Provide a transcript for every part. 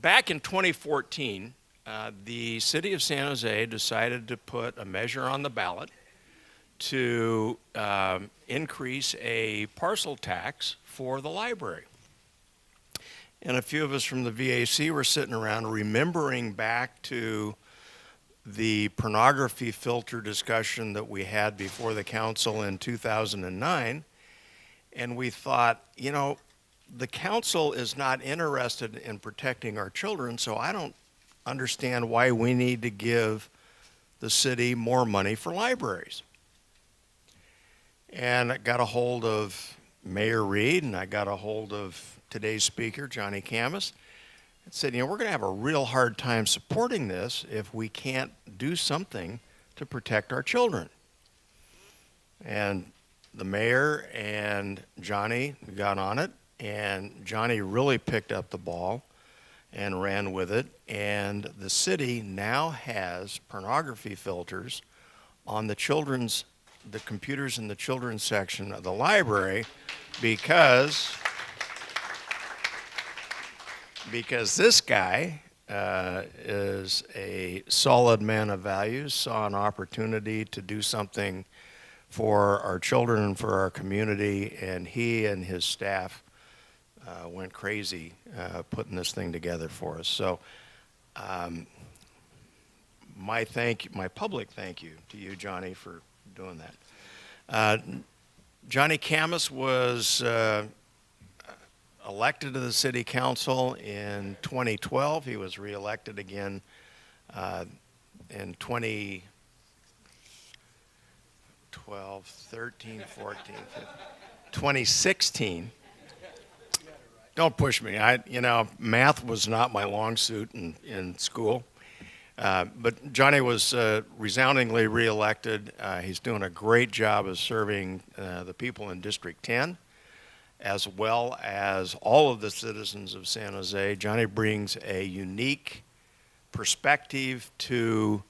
back in 2014, the city of San Jose decided to put a measure on the ballot to increase a parcel tax for the library. And a few of us from the VAC were sitting around remembering back to the pornography filter discussion that we had before the council in 2009. And we thought, you know, the council is not interested in protecting our children, so I don't understand why we need to give the city more money for libraries. And I got a hold of Mayor Reed, and I got a hold of today's speaker, Johnny Khamis, and said, you know, we're going to have a real hard time supporting this if we can't do something to protect our children. And the mayor and Johnny got on it, and Johnny really picked up the ball and ran with it, and the city now has pornography filters on the computers in the children's section of the library because this guy is a solid man of values, saw an opportunity to do something for our children and for our community, and he and his staff went crazy putting this thing together for us. So my public thank you to you, Johnny, for doing that. Johnny Khamis was elected to the city council in 2012. He was reelected again in 2012, 13, 14, 15, 2016. Don't push me. Math was not my long suit in school. But Johnny was resoundingly reelected. He's doing a great job of serving the people in District 10, as well as all of the citizens of San Jose. Johnny brings a unique perspective to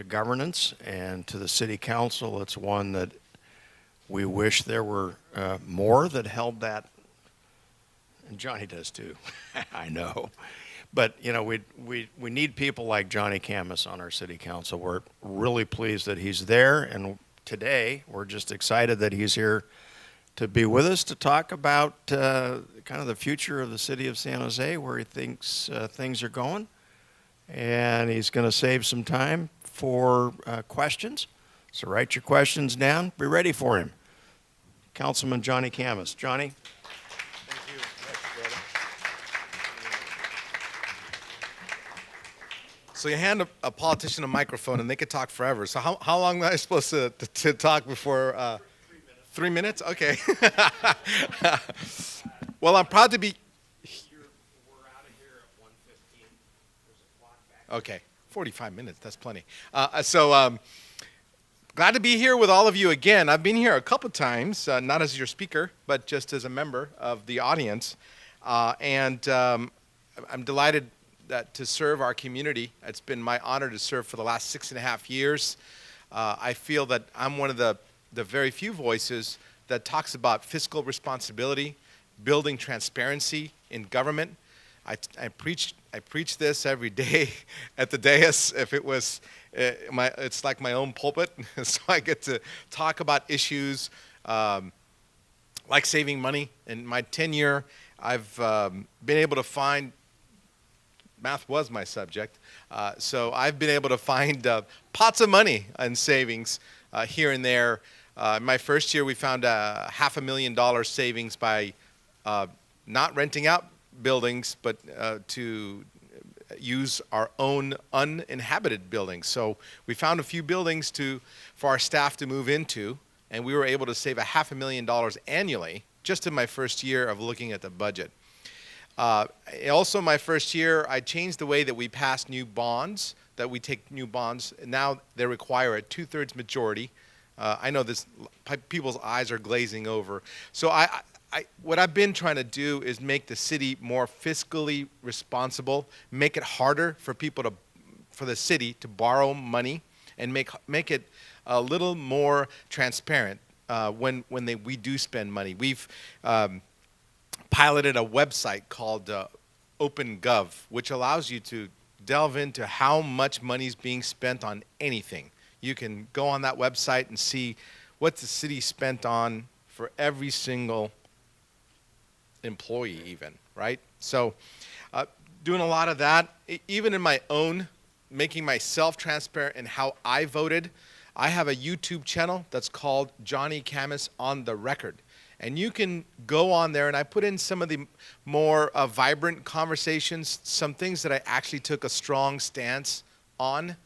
governance and to the city council. It's one that we wish there were more that held that. And Johnny does too, I know. But we need people like Johnny Khamis on our city council. We're really pleased that he's there, and today we're just excited that he's here to be with us to talk about kind of the future of the city of San Jose, where he thinks things are going. And he's going to save some time for questions. So write your questions down. Be ready for him. Councilman Johnny Khamis. Johnny? Thank you. So you hand a politician a microphone and they could talk forever. So how long am I supposed to talk before? 3 minutes? Okay. Well, I'm proud to be. We're out of here at 1:15. There's a clock back. Okay, 45 minutes. That's plenty. Glad to be here with all of you again. I've been here a couple times, not as your speaker, but just as a member of the audience. And I'm delighted to serve our community. It's been my honor to serve for the last 6.5 years. I feel that I'm one of the very few voices that talks about fiscal responsibility, building transparency in government. I preach this every day at the dais. If it was it's like my own pulpit, so I get to talk about issues like saving money. In my tenure, I've been able to find, math was my subject, so I've been able to find pots of money in savings here and there. In my first year, we found $500,000 savings by not renting out buildings, but to use our own uninhabited buildings. So we found a few buildings for our staff to move into, and we were able to save $500,000 annually just in my first year of looking at the budget. Also, my first year, I changed the way that we pass new bonds, that we take new bonds. Now they require a 2/3 majority. I know this, people's eyes are glazing over. So what I've been trying to do is make the city more fiscally responsible, make it harder for the city to borrow money, and make it a little more transparent when we do spend money. We've piloted a website called OpenGov, which allows you to delve into how much money is being spent on anything. You can go on that website and see what the city spent on for every single employee even, right? So doing a lot of that, even in my own, making myself transparent in how I voted. I have a YouTube channel that's called Johnny Khamis on the Record. And you can go on there, and I put in some of the more vibrant conversations, some things that I actually took a strong stance on.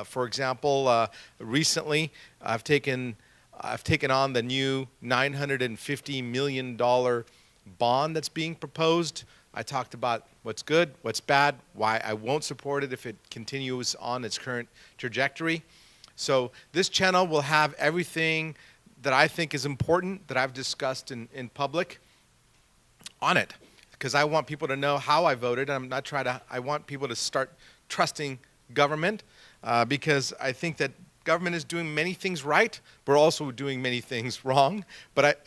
For example, recently I've taken on the new $950 million bond that's being proposed. I talked about what's good, what's bad, why I won't support it if it continues on its current trajectory. So this channel will have everything that I think is important that I've discussed in public on it, because I want people to know how I voted. I want people to start trusting government, because I think that government is doing many things right, but also doing many things wrong. But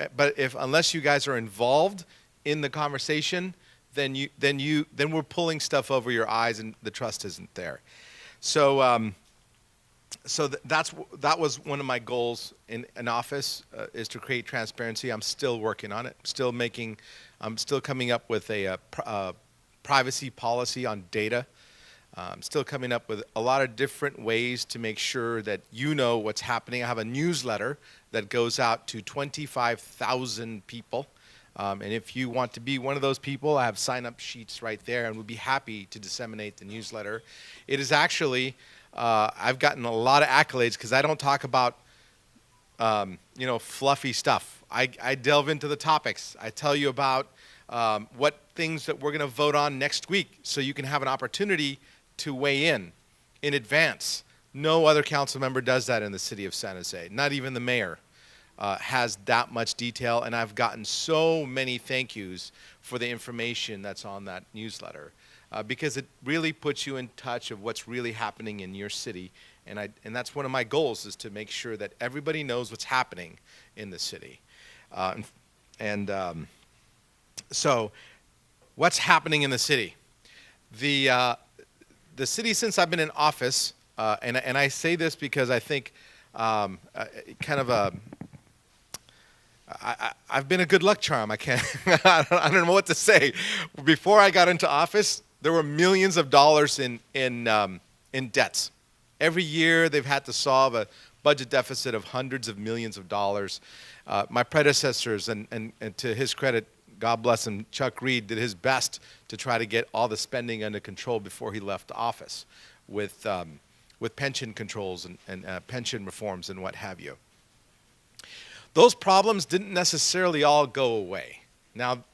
unless you guys are involved in the conversation, then we're pulling stuff over your eyes, and the trust isn't there. So that was one of my goals in office, is to create transparency. I'm still working on it. I'm still coming up with a privacy policy on data. I'm still coming up with a lot of different ways to make sure that you know what's happening. I have a newsletter that goes out to 25,000 people. And if you want to be one of those people, I have sign-up sheets right there, and we'll be happy to disseminate the newsletter. It is actually, I've gotten a lot of accolades because I don't talk about, fluffy stuff. I delve into the topics. I tell you about what things that we're going to vote on next week, so you can have an opportunity to weigh in advance. No other council member does that in the city of San Jose, not even the mayor. Has that much detail, and I've gotten so many thank yous for the information that's on that newsletter, because it really puts you in touch of what's really happening in your city, and that's one of my goals, is to make sure that everybody knows what's happening in the city. So what's happening in the city? The city, since I've been in office, and I say this because I think I've been a good luck charm. I don't know what to say. Before I got into office, there were millions of dollars in debts. Every year, they've had to solve a budget deficit of hundreds of millions of dollars. My predecessors, and to his credit, God bless him, Chuck Reed, did his best to try to get all the spending under control before he left office, with pension controls and pension reforms and what have you. Those problems didn't necessarily all go away. Now,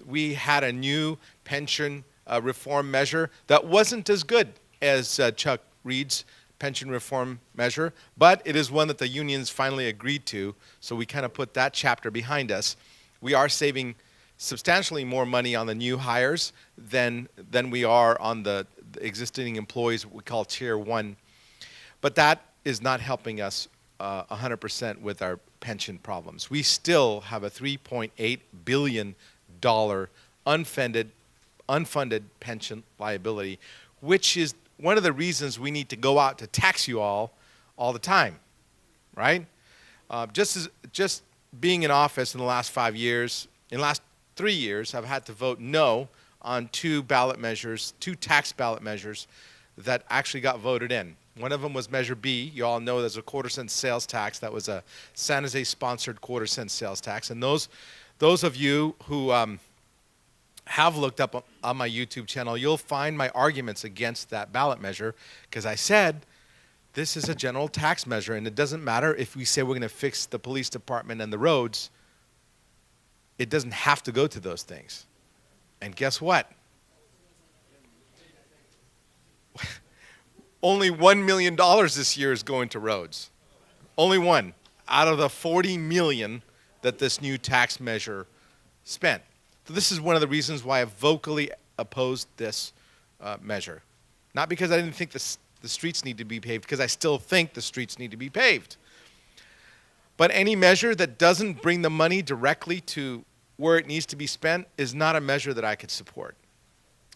we had a new pension reform measure that wasn't as good as Chuck Reed's pension reform measure, but it is one that the unions finally agreed to, so we kind of put that chapter behind us. We are saving substantially more money on the new hires than we are on the existing employees we call Tier 1. But that is not helping us 100% with our pension problems. We still have a $3.8 billion unfunded pension liability, which is one of the reasons we need to go out to tax you all the time, right? Just being in office in the last 5 years, in the last 3 years, I've had to vote no on two tax ballot measures that actually got voted in. One of them was Measure B. You all know there's a quarter-cent sales tax. That was a San Jose-sponsored quarter-cent sales tax. And those of you who have looked up on my YouTube channel, you'll find my arguments against that ballot measure, because I said this is a general tax measure, and it doesn't matter if we say we're going to fix the police department and the roads. It doesn't have to go to those things. And guess what? Only $1 million this year is going to roads. Only one out of the $40 million that this new tax measure spent. So this is one of the reasons why I vocally opposed this measure. Not because I didn't think the streets need to be paved, because I still think the streets need to be paved. But any measure that doesn't bring the money directly to where it needs to be spent is not a measure that I could support.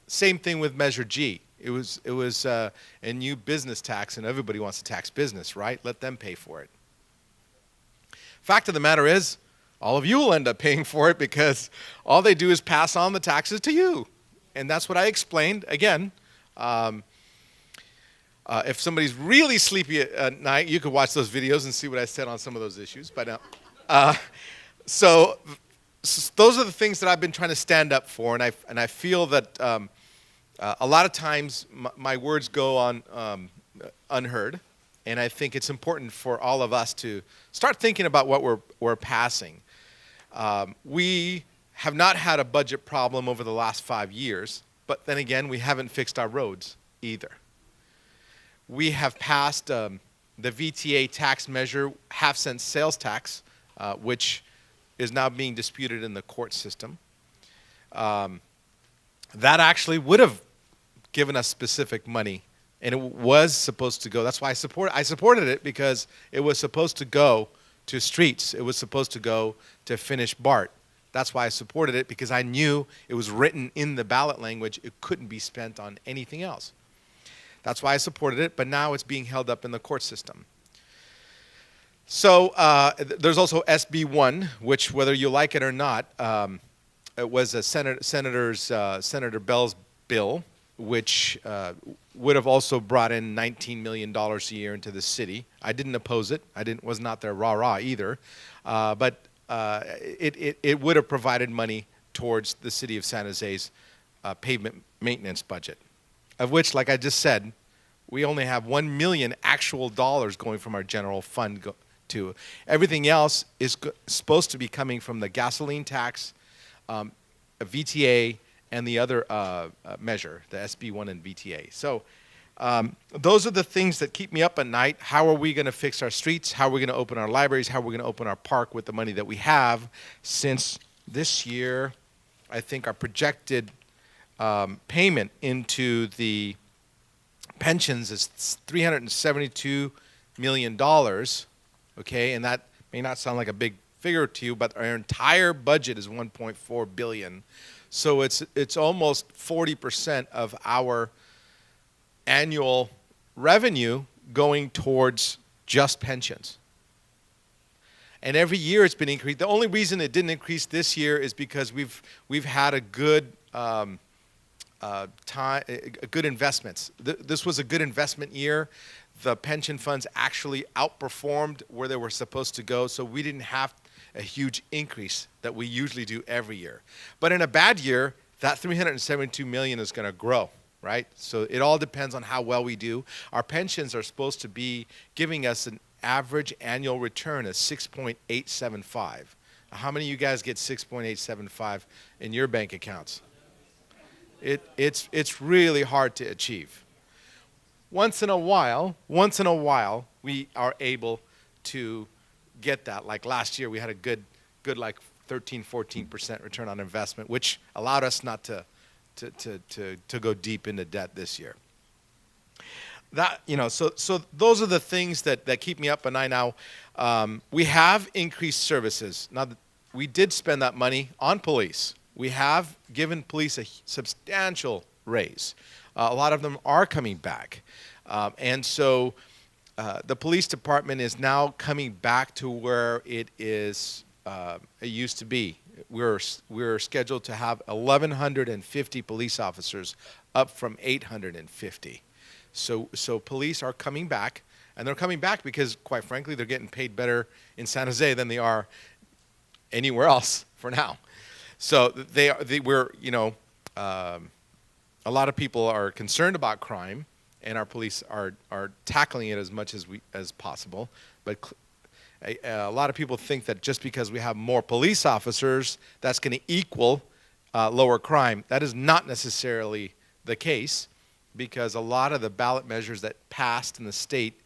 Same thing with Measure G. It was a new business tax, and everybody wants to tax business, right? Let them pay for it. Fact of the matter is, all of you will end up paying for it because all they do is pass on the taxes to you. And that's what I explained. Again, if somebody's really sleepy at night, you could watch those videos and see what I said on some of those issues. But so those are the things that I've been trying to stand up for, and I feel that a lot of times my words go on unheard, and I think it's important for all of us to start thinking about what we're passing. We have not had a budget problem over the last 5 years, but then again, we haven't fixed our roads either. We have passed the VTA tax measure, half-cent sales tax, which is now being disputed in the court system. That actually would have given us specific money, and it was supposed to go. That's why I supported it, because it was supposed to go to streets. It was supposed to go to finish BART. That's why I supported it, because I knew it was written in the ballot language. It couldn't be spent on anything else. That's why I supported it, but now it's being held up in the court system. So there's also SB1, which, whether you like it or not, it was a Senator Bell's bill, which would have also brought in $19 million a year into the city. I didn't oppose it. Was not their rah-rah either. But it would have provided money towards the city of San Jose's pavement maintenance budget, of which, like I just said, we only have $1 million actual dollars going from our general fund to. Everything else is supposed to be coming from the gasoline tax, a VTA, and the other measure, the SB1 and VTA. So those are the things that keep me up at night. How are we going to fix our streets? How are we going to open our libraries? How are we going to open our park with the money that we have? Since this year, I think our projected payment into the pensions is $372 million, okay? And that may not sound like a big figure to you, but our entire budget is $1.4 billion. So it's almost 40% of our annual revenue going towards just pensions. And every year it's been increased. The only reason it didn't increase this year is because we've had a good good investments. This was a good investment year. The pension funds actually outperformed where they were supposed to go, so we didn't have a huge increase that we usually do every year. But in a bad year, that $372 million is going to grow, right? So it all depends on how well we do. Our pensions are supposed to be giving us an average annual return of 6.875. How many of you guys get 6.875 in your bank accounts? It's really hard to achieve. Once in a while, we are able to get that. Like last year, we had a good like 13-14% return on investment, which allowed us not to go deep into debt this year. That, so those are the things that keep me up at night now. We have increased services. Now, we did spend that money on police. We have given police a substantial raise. A lot of them are coming back. And so the police department is now coming back to where it used to be. We're scheduled to have 1,150 police officers, up from 850. So police are coming back, and they're coming back because, quite frankly, they're getting paid better in San Jose than they are anywhere else for now. So a lot of people are concerned about crime, and our police are tackling it as much as possible. But a lot of people think that just because we have more police officers, that's going to equal lower crime. That is not necessarily the case, because a lot of the ballot measures that passed in the state,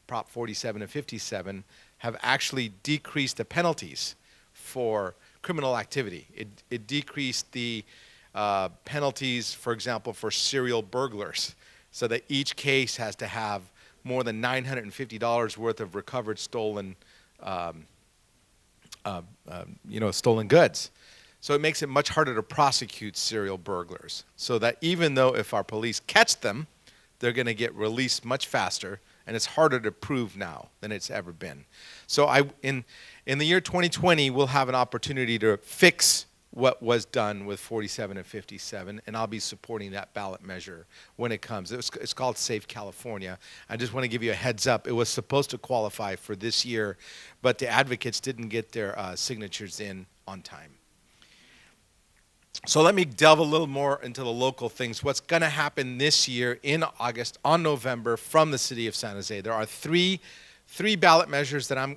Prop 47 and 57, have actually decreased the penalties for criminal activity. It decreased the penalties, for example, for serial burglars, so that each case has to have more than $950 worth of recovered stolen stolen goods. So it makes it much harder to prosecute serial burglars. So that even though if our police catch them, they're going to get released much faster, and it's harder to prove now than it's ever been. So in the year 2020, we'll have an opportunity to fix what was done with 47 and 57, and I'll be supporting that ballot measure when it comes. It's called Safe California. I just want to give you a heads up. It was supposed to qualify for this year, but the advocates didn't get their signatures in on time. So let me delve a little more into the local things. What's going to happen this year in August, on November, from the city of San Jose? There are three ballot measures that are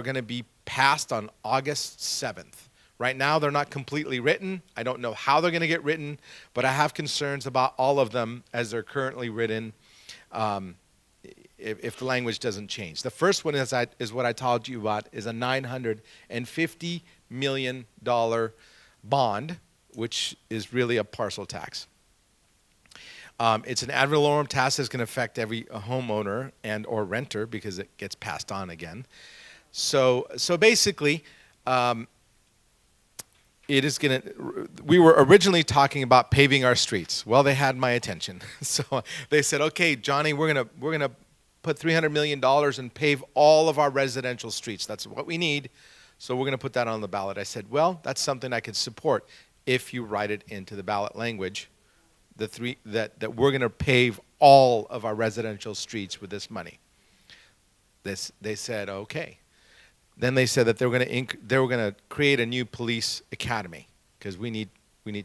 going to be passed on August 7th. Right now, they're not completely written. I don't know how they're going to get written, but I have concerns about all of them as they're currently written. If the language doesn't change. The first one is what I told you about, is a $950 million bond, which is really a parcel tax. It's an ad valorem tax that's going to affect every homeowner and or renter because it gets passed on again. So basically, it is going to. We were originally talking about paving our streets. Well, they had my attention, so they said, "Okay, Johnny, we're gonna put $300 million and pave all of our residential streets. That's what we need. So we're going to put that on the ballot." I said, well, that's something I could support if you write it into the ballot language, that we're going to pave all of our residential streets with this money. They said, okay. Then they said that they were going to create a new police academy because we need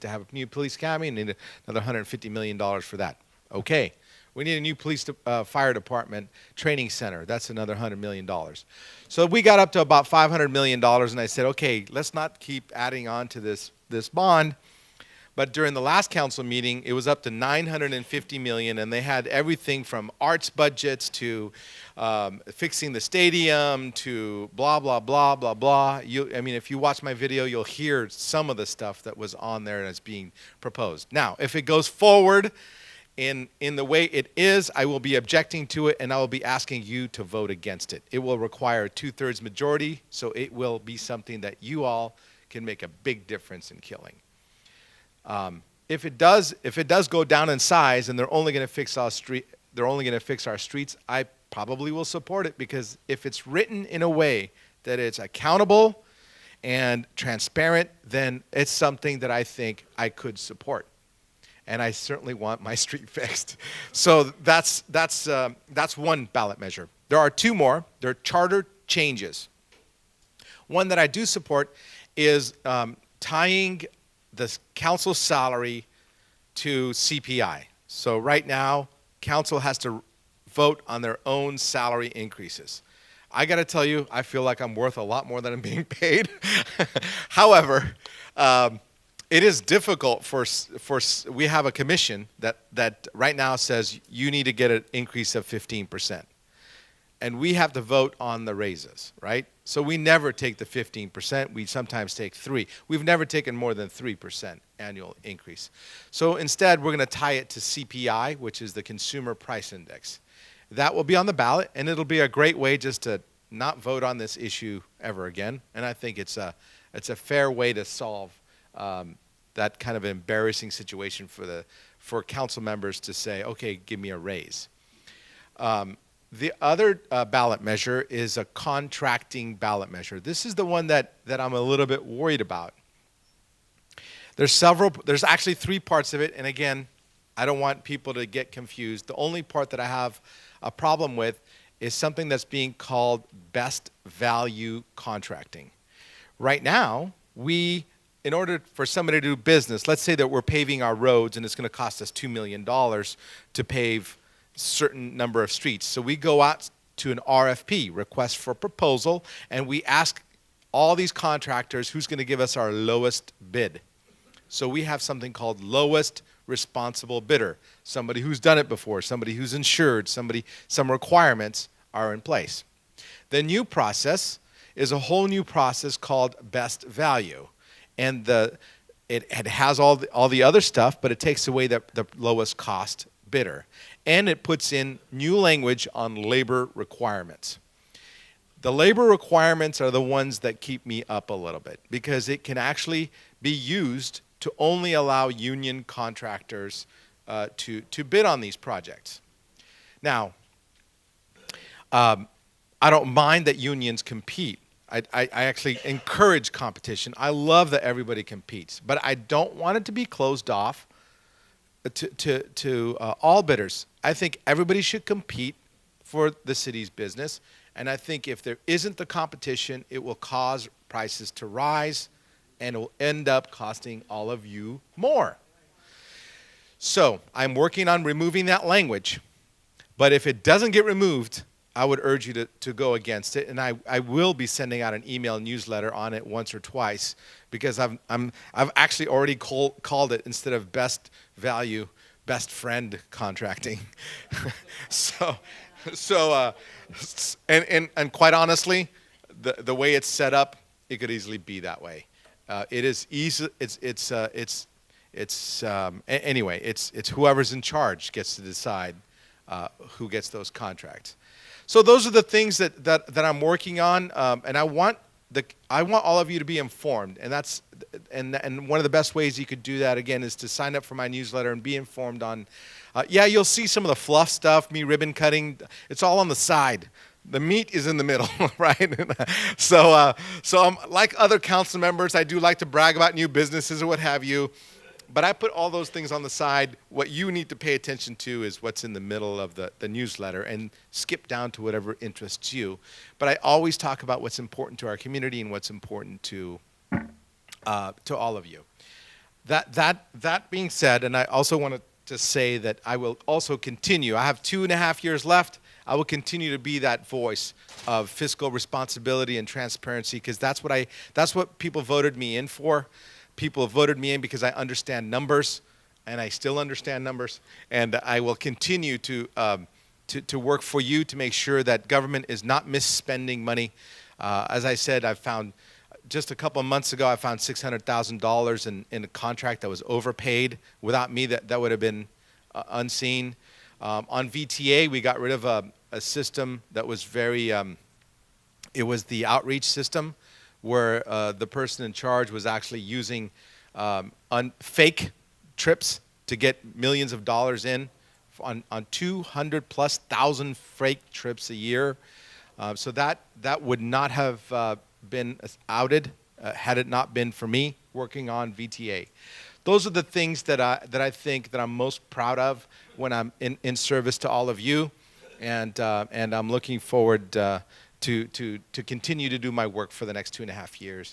to have a new police academy and need another $150 million for that. Okay. We need a new police fire department training center. That's another $100 million. So we got up to about $500 million, and I said, okay, let's not keep adding on to this bond. But during the last council meeting, it was up to $950 million, and they had everything from arts budgets to fixing the stadium to blah, blah, blah, blah, blah. I mean, if you watch my video, you'll hear some of the stuff that was on there as being proposed. Now, if it goes forward in the way it is, I will be objecting to it, and I will be asking you to vote against it. It will require a 2/3 majority, so it will be something that you all can make a big difference in killing. If it does go down in size, and they're only going to fix our streets, I probably will support it, because if it's written in a way that it's accountable and transparent, then it's something that I think I could support. And I certainly want my street fixed. So that's one ballot measure. There are two more. They're charter changes. One that I do support is tying the council salary to CPI. So right now, council has to vote on their own salary increases. I got to tell you, I feel like I'm worth a lot more than I'm being paid. However, it is difficult we have a commission that right now says you need to get an increase of 15%. And we have to vote on the raises, right? So we never take the 15%. We sometimes take 3%. We've never taken more than 3% annual increase. So instead, we're going to tie it to CPI, which is the Consumer Price Index. That will be on the ballot, and it'll be a great way just to not vote on this issue ever again. And I think it's a fair way to solve that kind of embarrassing situation for council members to say, okay, give me a raise. The other ballot measure is a contracting ballot measure. This is the one that I'm a little bit worried about. There's actually 3 parts of it, and again, I don't want people to get confused. The only part that I have a problem with is something that's being called best value contracting. Right now, in order for somebody to do business, let's say that we're paving our roads and it's going to cost us $2 million to pave certain number of streets. So we go out to an RFP, request for proposal, and we ask all these contractors who's going to give us our lowest bid. So we have something called lowest responsible bidder, somebody who's done it before, somebody who's insured, some requirements are in place. The new process is a whole new process called best value. And it has all the other stuff, but it takes away the lowest cost bidder. And it puts in new language on labor requirements. The labor requirements are the ones that keep me up a little bit because it can actually be used to only allow union contractors to bid on these projects. Now, I don't mind that unions compete. I actually encourage competition. I love that everybody competes, but I don't want it to be closed off to all bidders. I think everybody should compete for the city's business, and I think if there isn't the competition, it will cause prices to rise, and it will end up costing all of you more. So I'm working on removing that language, but if it doesn't get removed, I would urge you to go against it, and I will be sending out an email newsletter on it once or twice because I've actually already called it, instead of best value, best friend contracting. And quite honestly, the way it's set up, it could easily be that way. It is easy. Anyway. It's whoever's in charge gets to decide who gets those contracts. So those are the things that I'm working on, and I want all of you to be informed, and one of the best ways you could do that again is to sign up for my newsletter and be informed on. You'll see some of the fluff stuff, me ribbon cutting. It's all on the side. The meat is in the middle, right? So I'm like other council members. I do like to brag about new businesses or what have you. But I put all those things on the side. What you need to pay attention to is what's in the middle of the newsletter, and skip down to whatever interests you. But I always talk about what's important to our community and what's important to all of you. That being said, and I also wanted to say that I will also continue. I have 2.5 years left. I will continue to be that voice of fiscal responsibility and transparency, because that's what people voted me in for. People have voted me in because I understand numbers, and I still understand numbers, and I will continue to work for you to make sure that government is not misspending money. As I said, I found just a couple of months ago, I found $600,000 in a contract that was overpaid. Without me, that would have been unseen. On VTA, we got rid of a system that was very. It was the outreach system, where the person in charge was actually using fake trips to get millions of dollars in on 200,000+ fake trips a year. So that would not have been outed had it not been for me working on VTA. Those are the things that I think that I'm most proud of when I'm in service to all of you, and I'm looking forward to continue to do my work for the next 2.5 years.